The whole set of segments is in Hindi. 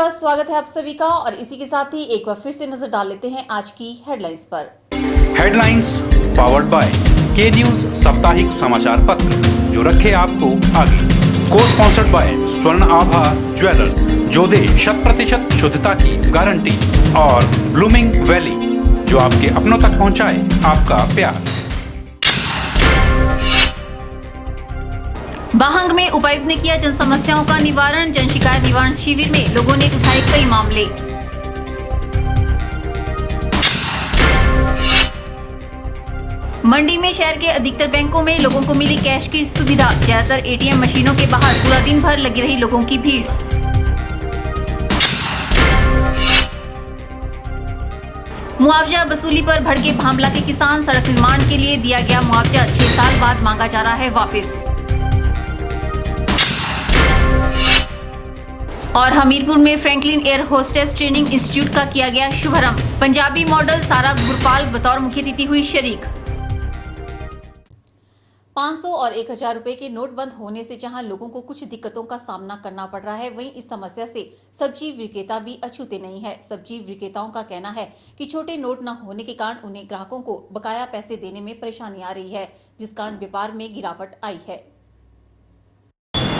नमस्कार, स्वागत है आप सभी का और इसी के साथ ही एक बार फिर से नजर डाल लेते हैं आज की हेडलाइंस पर। हेडलाइंस पावर्ड बाय के न्यूज साप्ताहिक समाचार पत्र, जो रखे आपको आगे। को स्पॉन्सर्ड बाय स्वर्ण आभा ज्वेलर्स, जो दे 100% शुद्धता की गारंटी, और ब्लूमिंग वैली, जो आपके अपनों तक पहुंचाए आपका प्यार। बाहंग में उपायुक्त ने किया जन समस्याओं का निवारण। जन शिकायत निवारण शिविर में लोगों ने उठाए कई मामले। मंडी में शहर के अधिकतर बैंकों में लोगों को मिली कैश की सुविधा। ज्यादातर एटीएम मशीनों के बाहर पूरा दिन भर लगी रही लोगों की भीड़। मुआवजा वसूली पर भड़के भांबला के किसान। सड़क निर्माण के लिए दिया गया मुआवजा 6 साल बाद मांगा जा रहा है वापस। और हमीरपुर में Franklin air hostess training institute का किया गया शुभारंभ। पंजाबी मॉडल सारा गुरपाल बतौर मुख्य अतिथि हुई शरीक। 500 और 1000 रुपए के नोट बंद होने से जहां लोगों को कुछ दिक्कतों का सामना करना पड़ रहा है, वहीं इस समस्या से सब्जी विक्रेता भी अछूते नहीं है। सब्जी विक्रेताओं का कहना है कि छोटे नोट न होने के कारण उन्हें ग्राहकों को बकाया पैसे देने में परेशानी आ रही है, जिस कारण व्यापार में गिरावट आई है।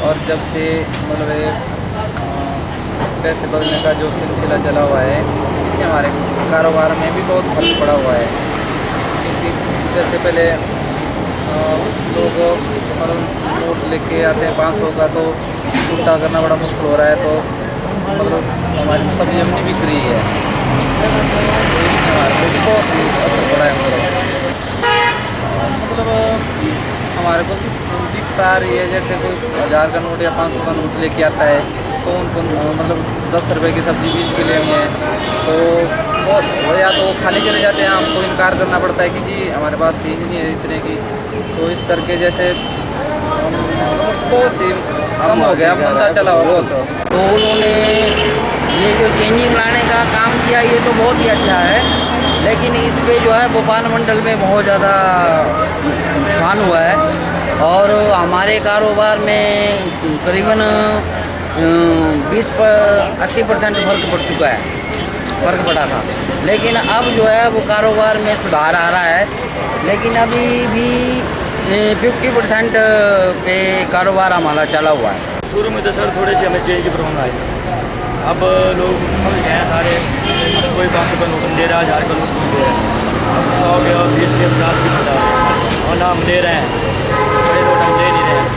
और जब से मतलब पैसे बदलने का जो सिलसिला चला हुआ है, इससे हमारे कारोबार में भी बहुत फर्क पड़ा हुआ है। क्योंकि जैसे पहले लोग मतलब नोट लेके आते हैं 500 का, तो छुट्टा करना बड़ा मुश्किल हो रहा है। तो मतलब हमारी सब्जी अपनी बिक रही है, तो इससे हमारे को भी बहुत ही असर पड़ा है। मतलब हमारे को दिखता आ रही है, जैसे कोई 1000 का नोट या 500 का नोट लेके आता है, तो उनको मतलब 10 रुपये की सब्ज़ी 20 की लेनी है, तो वो या तो वो खाली चले जाते हैं, हमको इनकार करना पड़ता है कि जी हमारे पास चीज़ नहीं है इतने की। तो इस करके जैसे बहुत ही कम हो गया, मंदा चला हुआ बहुत। तो उन्होंने ये जो चेंजिंग लाने का काम किया, ये तो बहुत ही अच्छा है, लेकिन इस पे जो है भोपाल मंडल में बहुत ज़्यादा नुकसान हुआ है। और हमारे कारोबार में करीबन 80% फर्क पड़ चुका है, फर्क पड़ा था। लेकिन अब जो है वो कारोबार में सुधार आ रहा है, लेकिन अभी भी 50% पे कारोबार हमारा चला हुआ है। शुरू में तो सर थोड़े से हमें चेंज की प्रॉब्लम आई, अब लोग समझ गए हैं सारे। अब कोई 500 का नोट दे रहा है, 1000 का नोट दे रहा है, अब 100 के और 20 के 50 के बता रहे हैं, और ना हम दे रहे हैं, बड़े नोट हम दे नहीं रहे हैं,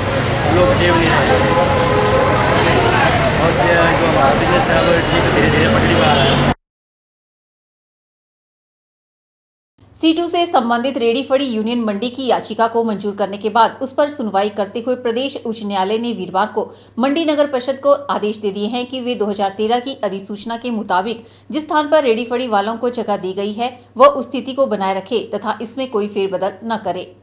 लोग दे नहीं रहे हैं। और से जो हमारा बिजनेस है वो ठीक धीरे धीरे पटरी में आ रहा है। C2 से संबंधित रेडी फड़ी यूनियन मंडी की याचिका को मंजूर करने के बाद उस पर सुनवाई करते हुए प्रदेश उच्च न्यायालय ने वीरवार को मंडी नगर परिषद को आदेश दे दिए हैं कि वे 2013 की अधिसूचना के मुताबिक जिस स्थान पर रेडी फड़ी वालों को जगह दी गई है, वह उस स्थिति को बनाए रखे तथा इसमें कोई फेरबदल न करे।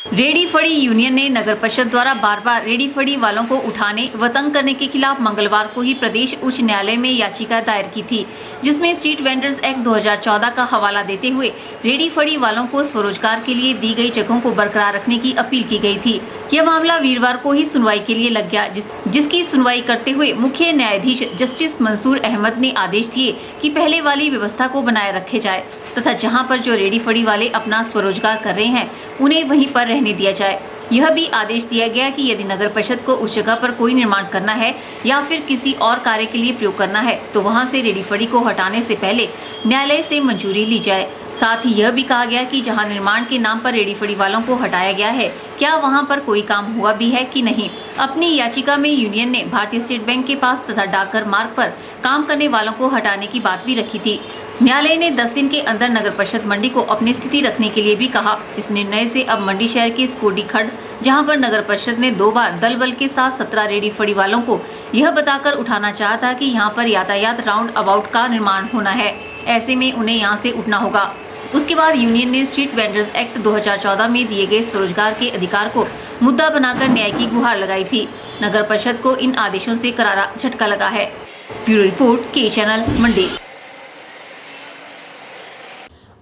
रेडी फड़ी यूनियन ने नगर परिषद द्वारा बार बार रेडी फड़ी वालों को उठाने व तंग करने के खिलाफ मंगलवार को ही प्रदेश उच्च न्यायालय में याचिका दायर की थी, जिसमें स्ट्रीट वेंडर्स एक्ट 2014 का हवाला देते हुए रेडी फड़ी वालों को स्वरोजगार के लिए दी गई जगहों को बरकरार रखने की अपील की गई थी। यह मामला वीरवार को ही सुनवाई के लिए लग गया, जिसकी सुनवाई करते हुए मुख्य न्यायाधीश जस्टिस मंसूर अहमद ने आदेश दिए कि पहले वाली व्यवस्था को बनाए रखे जाए तथा जहां पर जो रेडी फड़ी वाले अपना स्वरोजगार कर रहे हैं उन्हें वहीं पर रहने दिया जाए। यह भी आदेश दिया गया कि यदि नगर परिषद को उस जगह पर कोई निर्माण करना है या फिर किसी और कार्य के लिए प्रयोग करना है, तो वहां से रेडी फड़ी को हटाने से पहले न्यायालय से मंजूरी ली जाए। साथ ही यह भी कहा गया कि जहां निर्माण के नाम पर रेडी फड़ी वालों को हटाया गया है, क्या वहां पर कोई काम हुआ भी है कि नहीं। अपनी याचिका में यूनियन ने भारतीय स्टेट बैंक के पास तथा डाकघर मार्ग पर काम करने वालों को हटाने की बात भी रखी थी। न्यायालय ने 10 दिन के अंदर नगर परिषद मंडी को अपनी स्थिति रखने के लिए भी कहा। इस निर्णय से अब मंडी शहर के स्कोडी खड्ड, जहां पर नगर परिषद ने 2 बार दल बल के साथ 17 रेडी फड़ी वालों को यह बताकर उठाना चाहा था कि यहां पर यातायात राउंड अबाउट का निर्माण होना है, ऐसे में उन्हें यहां से उठना होगा। उसके बाद यूनियन ने स्ट्रीट वेंडर्स एक्ट 2014 में दिए गए स्वरोजगार के अधिकार को मुद्दा बनाकर न्याय की गुहार लगाई थी। नगर परिषद को इन आदेशों से करारा झटका लगा है। ब्यूरो रिपोर्ट, के चैनल, मंडी।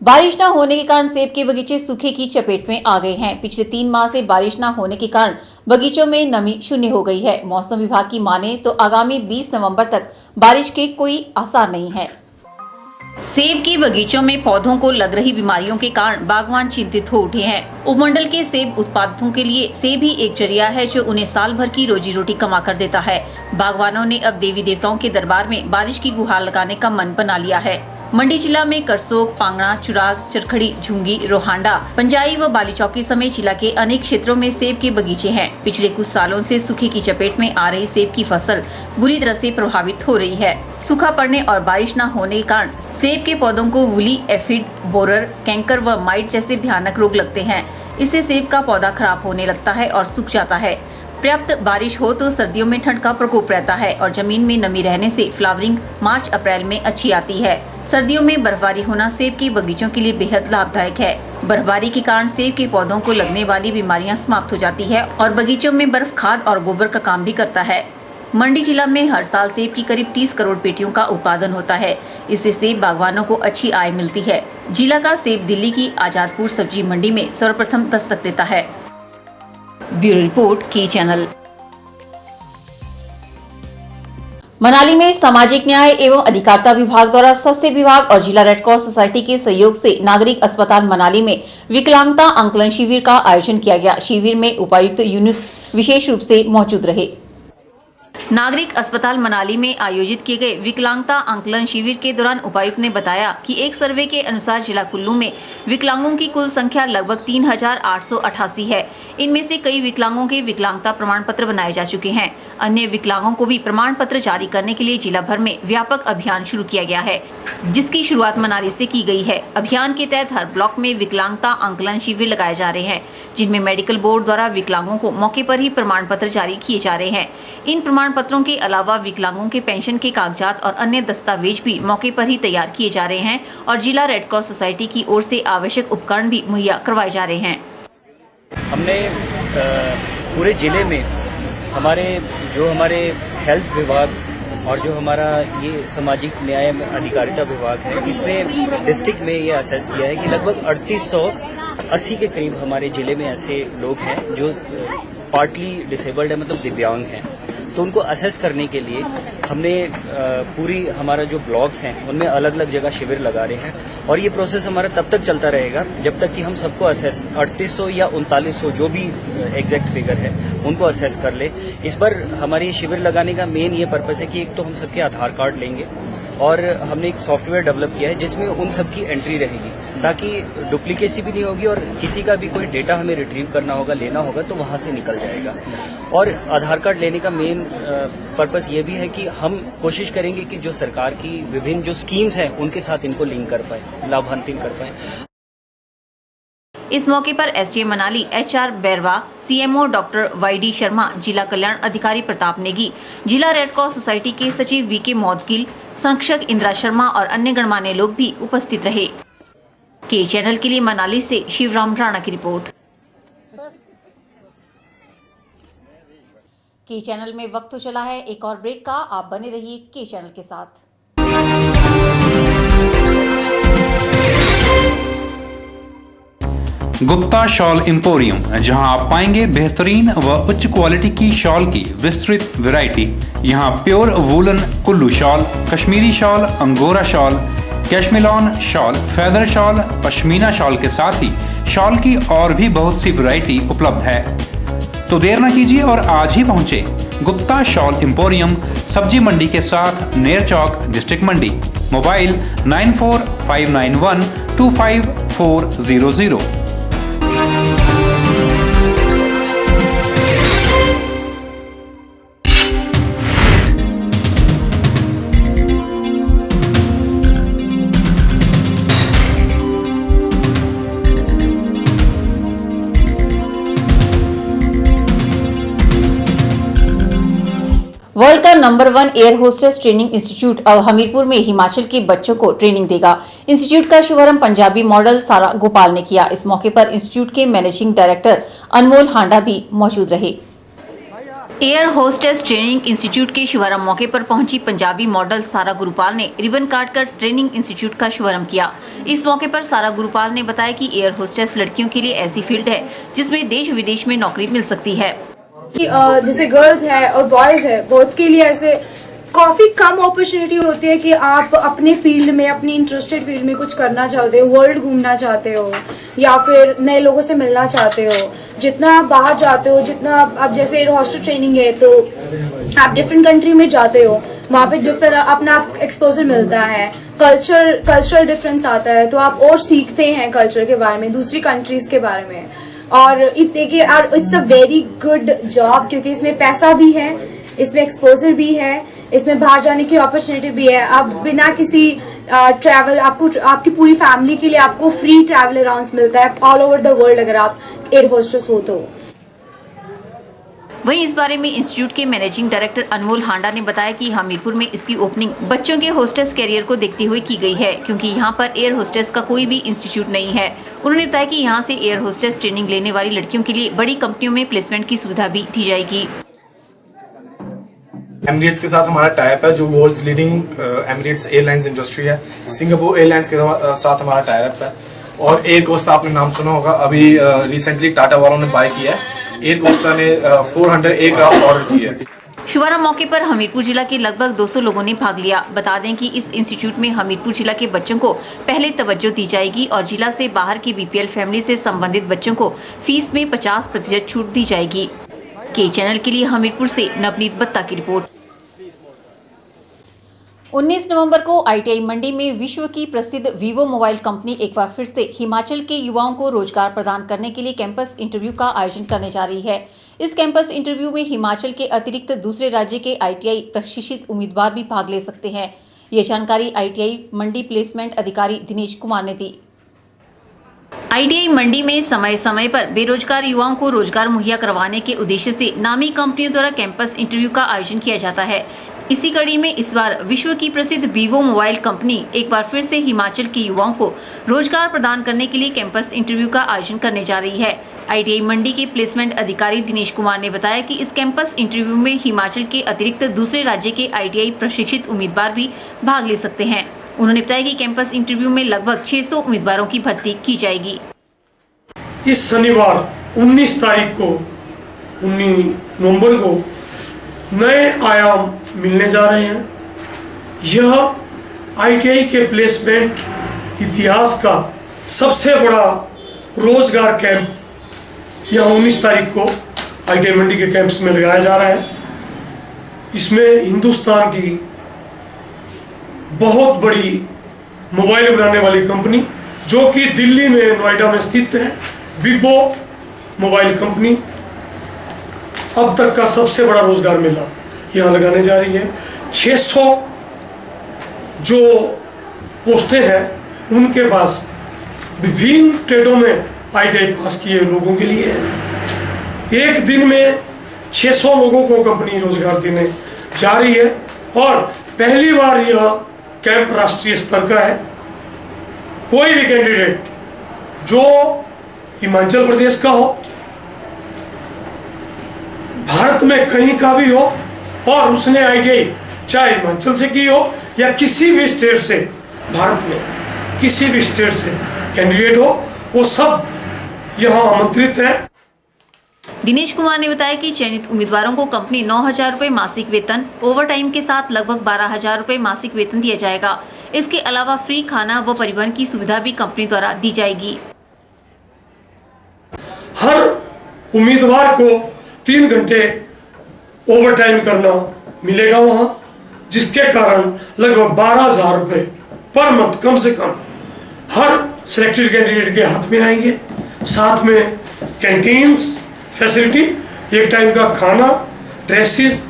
बारिश न होने के कारण सेब के बगीचे सूखे की चपेट में आ गए हैं। पिछले 3 माह से बारिश न होने के कारण बगीचों में नमी शून्य हो गई है। मौसम विभाग की माने तो आगामी 20 नवंबर तक बारिश के कोई आसार नहीं है। सेब के बगीचों में पौधों को लग रही बीमारियों के कारण बागवान चिंतित हो उठे हैं। उपमंडल के सेब उत्पादकों के लिए सेब ही एक जरिया है जो उन्हें साल भर की रोजी रोटी कमा कर देता है। बागवानों ने अब देवी देवताओं के दरबार में बारिश की गुहार लगाने का मन बना लिया है। मंडी जिला में करसोग, पांगणा, चुराग, चरखड़ी, झुंगी, रोहांडा, पंजाई व बालीचौकी समेत जिला के अनेक क्षेत्रों में सेब के बगीचे हैं। पिछले कुछ सालों से सूखे की चपेट में आ रही सेब की फसल बुरी तरह से प्रभावित हो रही है। सूखा पड़ने और बारिश न होने के कारण सेब के पौधों को वुली एफिड, बोरर, कैंकर व माइट जैसे भयानक रोग लगते हैं। इससे सेब का पौधा खराब होने लगता है और सूख जाता है। पर्याप्त बारिश हो तो सर्दियों में ठंड का प्रकोप रहता है और जमीन में नमी रहने से फ्लावरिंग मार्च अप्रैल में अच्छी आती है। सर्दियों में बर्फबारी होना सेब के बगीचों के लिए बेहद लाभदायक है। बर्फबारी के कारण सेब के पौधों को लगने वाली बीमारियां समाप्त हो जाती है और बगीचों में बर्फ खाद और गोबर का काम भी करता है। मंडी जिला में हर साल सेब की करीब 30 करोड़ पेटियों का उत्पादन होता है। इससे सेब बागवानों को अच्छी आय मिलती है। जिला का सेब दिल्ली की आजादपुर सब्जी मंडी में सर्वप्रथम दस्तक देता है। ब्यूरो रिपोर्ट, के चैनल। मनाली में सामाजिक न्याय एवं अधिकारिता विभाग द्वारा स्वास्थ्य विभाग और जिला रेड क्रॉस सोसाइटी के सहयोग से नागरिक अस्पताल मनाली में विकलांगता आंकलन शिविर का आयोजन किया गया। शिविर में उपायुक्त यूनुस विशेष रूप से मौजूद रहे। नागरिक अस्पताल मनाली में आयोजित किए गए विकलांगता आंकलन शिविर के दौरान उपायुक्त ने बताया कि एक सर्वे के अनुसार जिला कुल्लू में विकलांगों की कुल संख्या लगभग 3888 है। इनमें से कई विकलांगों के विकलांगता प्रमाण पत्र बनाए जा चुके हैं। अन्य विकलांगों को भी प्रमाण पत्र जारी करने के लिए जिला भर में व्यापक अभियान शुरू किया गया है, जिसकी शुरुआत मनाली से की गई है। अभियान के तहत हर ब्लॉक में विकलांगता आंकलन शिविर लगाए जा रहे हैं, जिनमें मेडिकल बोर्ड द्वारा विकलांगों को मौके पर ही प्रमाण पत्र जारी किए जा रहे हैं। इन प्रमाण पत्रों के अलावा विकलांगों के पेंशन के कागजात और अन्य दस्तावेज भी मौके पर ही तैयार किए जा रहे हैं और जिला रेड क्रॉस सोसाइटी की ओर से आवश्यक उपकरण भी मुहैया करवाए जा रहे हैं। हमने पूरे ज़िले में हमारे हेल्थ विभाग और जो हमारा ये सामाजिक न्याय अधिकारिता विभाग है, इसने डिस्ट्रिक्ट में ये असेस किया है कि लगभग 3880 के करीब हमारे ज़िले में ऐसे लोग हैं जो पार्टली डिसेबल्ड है, मतलब दिव्यांग हैं। तो उनको असेस करने के लिए हमने पूरी हमारा जो ब्लॉक्स हैं उनमें अलग अलग जगह शिविर लगा रहे हैं और ये प्रोसेस हमारा तब तक चलता रहेगा जब तक कि हम सबको असेस 3800 या 3900 जो भी एग्जैक्ट फिगर है उनको असेस कर ले। इस बार हमारे शिविर लगाने का मेन ये पर्पस है कि एक तो हम सबके आधार कार्ड लेंगे और हमने एक सॉफ्टवेयर डेवलप किया है जिसमें उन सब की एंट्री रहेगी ताकि डुप्लीकेसी भी नहीं होगी और किसी का भी कोई डेटा हमें रिट्रीव करना होगा, लेना होगा तो वहां से निकल जाएगा। और आधार कार्ड लेने का मेन पर्पस ये भी है कि हम कोशिश करेंगे कि जो सरकार की विभिन्न जो स्कीम्स हैं उनके साथ इनको लिंक कर पाए, लाभान्वित कर पाए। इस मौके पर SDM Manali HR Bairwa, CMO doctor YD Sharma, जिला कल्याण अधिकारी प्रताप नेगी, जिला रेड क्रॉस सोसाइटी के सचिव VK मौदगिल, संरक्षक इंदिरा शर्मा और अन्य गणमान्य लोग भी उपस्थित रहे। के चैनल के लिए मनाली से शिवराम राणा की रिपोर्ट। के चैनल में वक्त हो चला है एक और ब्रेक का। आप बने रहिए के चैनल के साथ। गुप्ता शॉल एम्पोरियम, जहां आप पाएंगे बेहतरीन व उच्च क्वालिटी की शॉल की विस्तृत वैरायटी। यहां pure woollen Kullu shawl, Kashmiri shawl, angora shawl, cashmilon shawl, feather shawl, pashmina shawl के साथ ही शॉल की और भी बहुत सी वैरायटी उपलब्ध है। तो देर न कीजिए और आज ही पहुंचे गुप्ता शॉल एम्पोरियम, सब्जी मंडी के साथ नेर चौक, डिस्ट्रिक्ट मंडी। मोबाइल 9459125400। वर्ल्ड का number 1 air hostess training institute अब हमीरपुर में हिमाचल के बच्चों को ट्रेनिंग देगा। इंस्टीट्यूट का शुभारंभ पंजाबी मॉडल सारा गोपाल ने किया। इस मौके पर इंस्टीट्यूट के मैनेजिंग डायरेक्टर अनमोल हांडा भी मौजूद रहे। एयर होस्टेस ट्रेनिंग इंस्टीट्यूट के शुभारंभ मौके पर पहुंची पंजाबी मॉडल सारा गुरुपाल ने रिबन काटकर ट्रेनिंग इंस्टीट्यूट का शुभारंभ किया। इस मौके पर सारा गुरुपाल ने बताया कि एयर होस्टेस लड़कियों के लिए ऐसी फील्ड है जिसमें देश विदेश में नौकरी मिल सकती है। जैसे गर्ल्स है और बॉयज है, बहुत के लिए ऐसे काफी कम अपॉर्चुनिटी होती है कि आप अपने फील्ड में, अपनी इंटरेस्टेड फील्ड में कुछ करना चाहते हो, वर्ल्ड घूमना चाहते हो या फिर नए लोगों से मिलना चाहते हो। जितना आप बाहर जाते हो, जितना आप जैसे एयर होस्टेस ट्रेनिंग है तो आप डिफरेंट कंट्री में जाते हो, वहाँ पे डिफरेंट अपना एक्सपोजर मिलता है, कल्चरल डिफरेंस आता है, तो आप और सीखते हैं कल्चर के बारे में, दूसरी कंट्रीज के बारे में। और देखिए it's a very good job क्योंकि इसमें पैसा भी है, इसमें एक्सपोजर भी है, इसमें बाहर जाने की अपॉर्चुनिटी भी है। आप बिना किसी ट्रैवल, आपकी पूरी फैमिली के लिए आपको फ्री ट्रैवल अलाउंस मिलता है ऑल ओवर द वर्ल्ड अगर आप एयर होस्टेस हो तो। वहीं इस बारे में इंस्टीट्यूट के मैनेजिंग डायरेक्टर अनमोल हांडा ने बताया कि हमीरपुर में इसकी ओपनिंग बच्चों के होस्टेस कैरियर को देखते हुए की गई है क्योंकि यहाँ पर एयर होस्टेस का कोई भी इंस्टीट्यूट नहीं है। उन्होंने बताया कि यहाँ से एयर होस्टेस ट्रेनिंग लेने वाली लड़कियों के लिए बड़ी कंपनियों में प्लेसमेंट की सुविधा भी दी जाएगी। एमिरेट्स के साथ हमारा टाइप है जो world's leading Emirates airlines industry है। सिंगापुर एयरलाइंस के साथ हमारा टाइप है और एयर कोस्टा आपने नाम सुना होगा, अभी रिसेंटली टाटा वालों ने बाय किया है। एयर कोस्टा ने 400 एयरक्राफ्ट ऑर्डर की है। शुभारंभ मौके पर हमीरपुर जिला के लगभग 200 लोगों ने भाग लिया। बता दें कि इस इंस्टीट्यूट में हमीरपुर जिला के बच्चों को पहले तवज्जो दी जाएगी और जिला से बाहर की बीपीएल फैमिली से संबंधित बच्चों को फीस में 50% छूट दी जाएगी। के चैनल के लिए हमीरपुर से नवनीत बत्ता की रिपोर्ट। 19 नवंबर को आईटीआई मंडी में विश्व की प्रसिद्ध वीवो मोबाइल कंपनी एक बार फिर से हिमाचल के युवाओं को रोजगार प्रदान करने के लिए कैंपस इंटरव्यू का आयोजन करने जा रही है। इस कैंपस इंटरव्यू में हिमाचल के अतिरिक्त दूसरे राज्य के आईटीआई प्रशिक्षित उम्मीदवार भी भाग ले सकते हैं। ये जानकारी आईटीआई मंडी प्लेसमेंट अधिकारी दिनेश कुमार ने दी। आईटीआई मंडी में समय समय पर बेरोजगार युवाओं को रोजगार मुहैया करवाने के उद्देश्य से नामी कंपनियों द्वारा कैंपस इंटरव्यू का आयोजन किया जाता है। इसी कड़ी में इस बार विश्व की प्रसिद्ध वीवो मोबाइल कंपनी एक बार फिर से हिमाचल के युवाओं को रोजगार प्रदान करने के लिए कैंपस इंटरव्यू का आयोजन करने जा रही है। आईटीआई मंडी के प्लेसमेंट अधिकारी दिनेश कुमार ने बताया कि इस कैंपस इंटरव्यू में हिमाचल के अतिरिक्त दूसरे राज्य के आईटीआई प्रशिक्षित उम्मीदवार भी भाग ले सकते हैं। उन्होंने बताया कि कैंपस इंटरव्यू में लगभग 600 उम्मीदवारों की भर्ती की जाएगी। इस शनिवार 19 तारीख को 19 नवंबर को नए आयाम मिलने जा रहे हैं। यह आईटीआई के प्लेसमेंट इतिहास का सबसे बड़ा रोजगार कैंप यहाँ 19 तारीख को आईटीआई मंडी के कैंप्स में लगाया जा रहा है। इसमें हिंदुस्तान की बहुत बड़ी मोबाइल बनाने वाली कंपनी जो कि दिल्ली में नोएडा में स्थित है, वीवो मोबाइल कंपनी अब तक का सबसे बड़ा रोजगार मेला यहाँ लगाने जा रही है। 600 जो पोस्टें हैं उनके पास विभिन्न ट्रेडों में आईटीआई पास किए लोगों के लिए है। एक दिन में 600 लोगों को कंपनी रोजगार देने जा रही है और पहली बार यह कैंप राष्ट्रीय स्तर का है। कोई भी कैंडिडेट जो हिमाचल प्रदेश का हो, भारत में कहीं का भी हो और उसने आईटीआई चाहे हिमाचल से की हो या किसी भी स्टेट से, भारत में किसी भी स्टेट से कैंडिडेट हो, वो सब यहाँ आमंत्रित है। दिनेश कुमार ने बताया कि चयनित उम्मीदवारों को कंपनी 9,000 रुपए मासिक वेतन, ओवर टाइम के साथ लगभग 12,000 रुपए मासिक वेतन दिया जाएगा। इसके अलावा फ्री खाना व परिवहन की सुविधा भी कंपनी द्वारा दी जाएगी। हर उम्मीदवार को 3 घंटे ओवर टाइम करना मिलेगा वहां, जिसके कारण लगभग 12,000 रुपए पर मंथ कम से कम हर सिलेक्टेड कैंडिडेट के हाथ में आएंगे। साथ में कैंटीन्स फैसिलिटी, एक टाइम का खाना, ड्रेसेस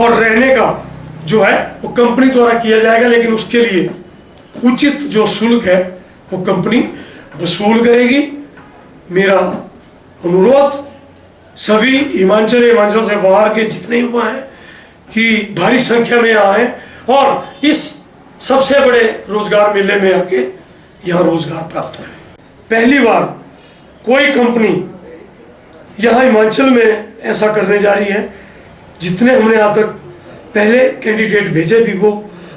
और रहने का जो है वो कंपनी द्वारा किया जाएगा, लेकिन उसके लिए उचित जो शुल्क है वो कंपनी वसूल करेगी। मेरा अनुरोध सभी हिमाचल से बाहर के जितने युवा हैं कि भारी संख्या में आए और इस सबसे बड़े रोजगार मेले में आके यहाँ रोजगार प्राप्त करें। पहली बार कोई कंपनी यहाँ हिमाचल में ऐसा करने जा रही है जितने हमने आज तक पहले कैंडिडेट भेजे वीवो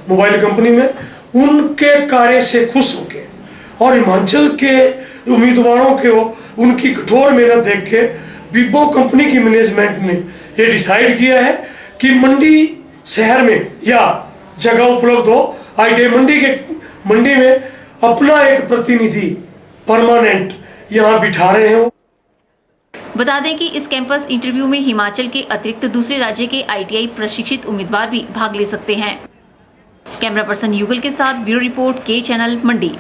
मोबाइल कंपनी में, उनके कार्य से खुश होके और हिमाचल के उम्मीदवारों के उनकी कठोर मेहनत देख के वीवो कंपनी की मैनेजमेंट ने ये डिसाइड किया है कि मंडी शहर में या जगह उपलब्ध हो, ITI मंडी में अपना एक प्रतिनिधि परमानेंट यहाँ बिठा रहे हो। बता दें कि इस कैंपस इंटरव्यू में हिमाचल के अतिरिक्त दूसरे राज्य के ITI प्रशिक्षित उम्मीदवार भी भाग ले सकते हैं। कैमरा पर्सन युगल के साथ ब्यूरो रिपोर्ट के चैनल मंडी।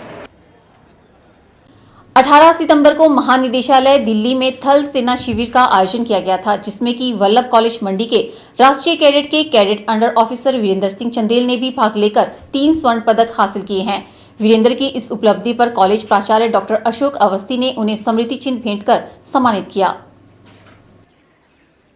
18 सितंबर को महानिदेशालय दिल्ली में थल सेना शिविर का आयोजन किया गया था, जिसमें कि वल्लभ कॉलेज मंडी के राष्ट्रीय कैडेट के cadet under officer Virendra Singh Chandel ने भी भाग लेकर 3 स्वर्ण पदक हासिल किए हैं। वीरेंद्र की इस उपलब्धि पर कॉलेज प्राचार्य डॉक्टर अशोक अवस्थी ने उन्हें स्मृति चिन्ह भेंट कर सम्मानित किया।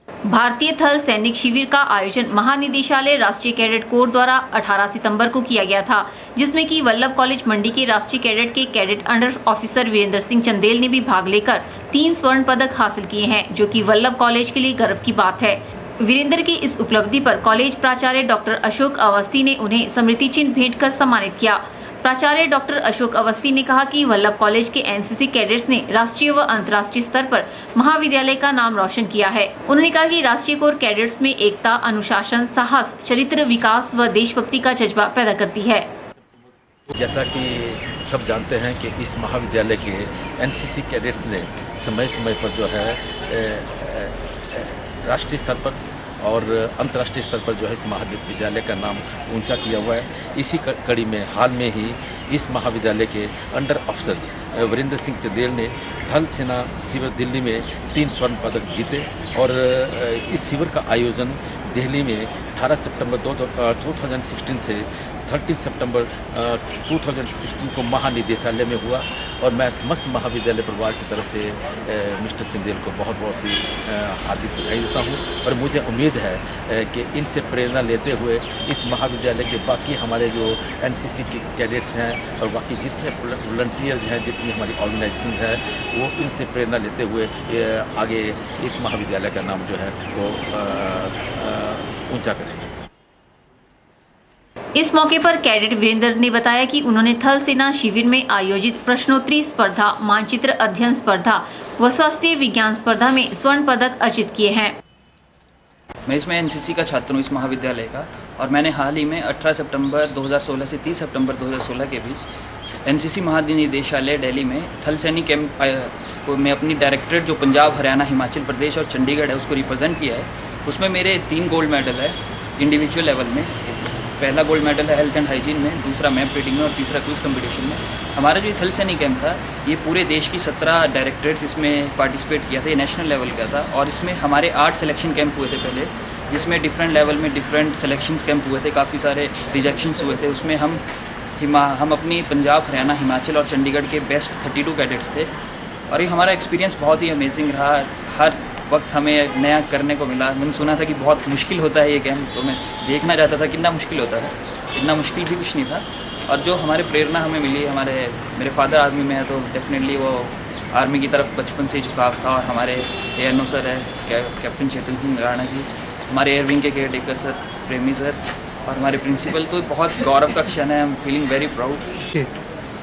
भारतीय थल सैनिक शिविर का आयोजन महानिदेशालय राष्ट्रीय कैडेट कोर द्वारा 18 सितंबर को किया गया था, जिसमें कि वल्लभ कॉलेज मंडी के राष्ट्रीय कैडेट के cadet under officer Virendra Singh Chandel ने भी भाग लेकर 3 स्वर्ण पदक हासिल किए हैं, जो कि वल्लभ कॉलेज के लिए गर्व की बात है। वीरेंद्र की इस उपलब्धि पर कॉलेज प्राचार्य डॉक्टर अशोक अवस्थी ने उन्हें स्मृति चिन्ह भेंट कर सम्मानित किया। प्राचार्य डॉक्टर अशोक अवस्थी ने कहा कि वल्लभ कॉलेज के एनसीसी कैडेट्स ने राष्ट्रीय व अंतर्राष्ट्रीय स्तर पर महाविद्यालय का नाम रोशन किया है। उन्होंने कहा कि राष्ट्रीय कोर कैडेट्स में एकता, अनुशासन, साहस, चरित्र विकास व देशभक्ति का जज्बा पैदा करती है। जैसा कि सब जानते हैं कि इस महाविद्यालय के एनसीसी कैडेट्स ने समय समय पर जो है राष्ट्रीय स्तर पर और अंतर्राष्ट्रीय स्तर पर जो है इस महाविद्यालय का नाम ऊंचा किया हुआ है। इसी कड़ी में हाल में ही इस महाविद्यालय के अंडर अफसर वीरेंद्र सिंह चंदेल ने थल सेना शिविर दिल्ली में 3 स्वर्ण पदक जीते और इस शिविर का आयोजन दिल्ली में 18 सितंबर 2016 से 30 सितंबर 2016 को महानिदेशालय में हुआ और मैं समस्त महाविद्यालय परिवार की तरफ से मिस्टर चंदेल को बहुत बहुत सी हार्दिक बधाई देता हूँ और मुझे उम्मीद है कि इनसे प्रेरणा लेते हुए इस महाविद्यालय के बाकी हमारे जो एनसीसी के कैडेट्स हैं और बाकी जितने वॉलंटियर्स हैं, जितनी हमारी ऑर्गेनाइजेशन है, वो इनसे प्रेरणा लेते हुए आगे इस महाविद्यालय का नाम जो है वो ऊंचा करेंगे। इस मौके पर कैडेट वीरेंद्र ने बताया कि उन्होंने थल सेना शिविर में आयोजित प्रश्नोत्तरी स्पर्धा, मानचित्र अध्ययन स्पर्धा व स्वास्थ्य विज्ञान स्पर्धा में स्वर्ण पदक अर्जित किए हैं। मैं इसमें एनसीसी का छात्र हूँ इस महाविद्यालय का, और मैंने हाल ही में 18 सितंबर 2016 से 30 सितंबर 2016 के बीच एनसीसी महानिदेशालय दिल्ली में थल सैनिक कैंप में अपनी डायरेक्टरेट जो पंजाब, हरियाणा, हिमाचल प्रदेश और चंडीगढ़ है उसको रिप्रेजेंट किया है। उसमें मेरे 3 गोल्ड मेडल है इंडिविजुअल लेवल में। पहला गोल्ड मेडल है हेल्थ एंड हाइजीन में, दूसरा मैप रीडिंग में और तीसरा क्विज कंपटीशन में। हमारा जो थल सैनिक कैंप था ये पूरे देश की 17 डायरेक्टरेट्स इसमें पार्टिसिपेट किया था। ये नेशनल लेवल का था और इसमें हमारे 8 सिलेक्शन कैंप हुए थे पहले, जिसमें डिफरेंट लेवल में डिफरेंट सिलेक्शंस कैंप हुए थे, काफ़ी सारे रिजेक्शंस हुए थे। उसमें हम अपनी पंजाब, हरियाणा, हिमाचल और चंडीगढ़ के बेस्ट 32 कैडेट्स थे और ये हमारा एक्सपीरियंस बहुत ही अमेजिंग रहा। हर वक्त हमें नया करने को मिला। मैंने सुना था कि बहुत मुश्किल होता है ये कैंप, तो मैं देखना चाहता था कितना मुश्किल होता है। इतना मुश्किल भी कुछ नहीं था। और जो हमारे प्रेरणा हमें मिली, मेरे फादर आर्मी में है तो डेफिनेटली वो आर्मी की तरफ बचपन से झुकाव था। और हमारे एएनओ सर है कैप्टन चेतन सिंह राणा जी, हमारे एयर विंग के केयरटेकर सर प्रेमी सर और हमारे प्रिंसिपल, तो बहुत गौरव का क्षण है। I am feeling very proud.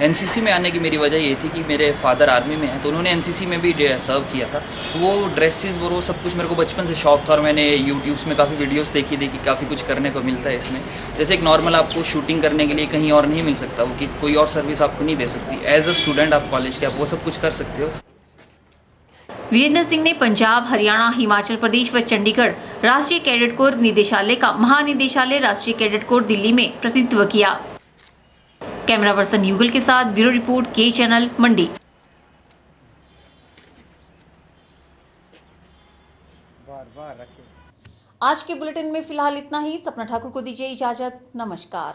NCC में आने की मेरी वजह ये थी कि मेरे फादर आर्मी में हैं तो उन्होंने एनसीसी में भी सर्व किया था, तो वो ड्रेसेस वो सब कुछ मेरे को बचपन से शौक था। और मैंने यूट्यूब्स में काफ़ी वीडियोस देखी थी कि काफ़ी कुछ करने को मिलता है इसमें। जैसे एक नॉर्मल आपको शूटिंग करने के लिए कहीं और नहीं मिल सकता, वो कि कोई और सर्विस आपको नहीं दे सकती। एज अ स्टूडेंट आप कॉलेज के आप वो सब कुछ कर सकते हो। वीरेंद्र सिंह ने पंजाब, हरियाणा, हिमाचल प्रदेश व चंडीगढ़ राष्ट्रीय कैडेट कोर निदेशालय का महानिदेशालय राष्ट्रीय कैडेट कोर दिल्ली में प्रतिनिधित्व किया। कैमरा पर्सन युगल के साथ ब्यूरो रिपोर्ट के चैनल मंडी। आज के बुलेटिन में फिलहाल इतना ही। सपना ठाकुर को दीजिए इजाजत। नमस्कार।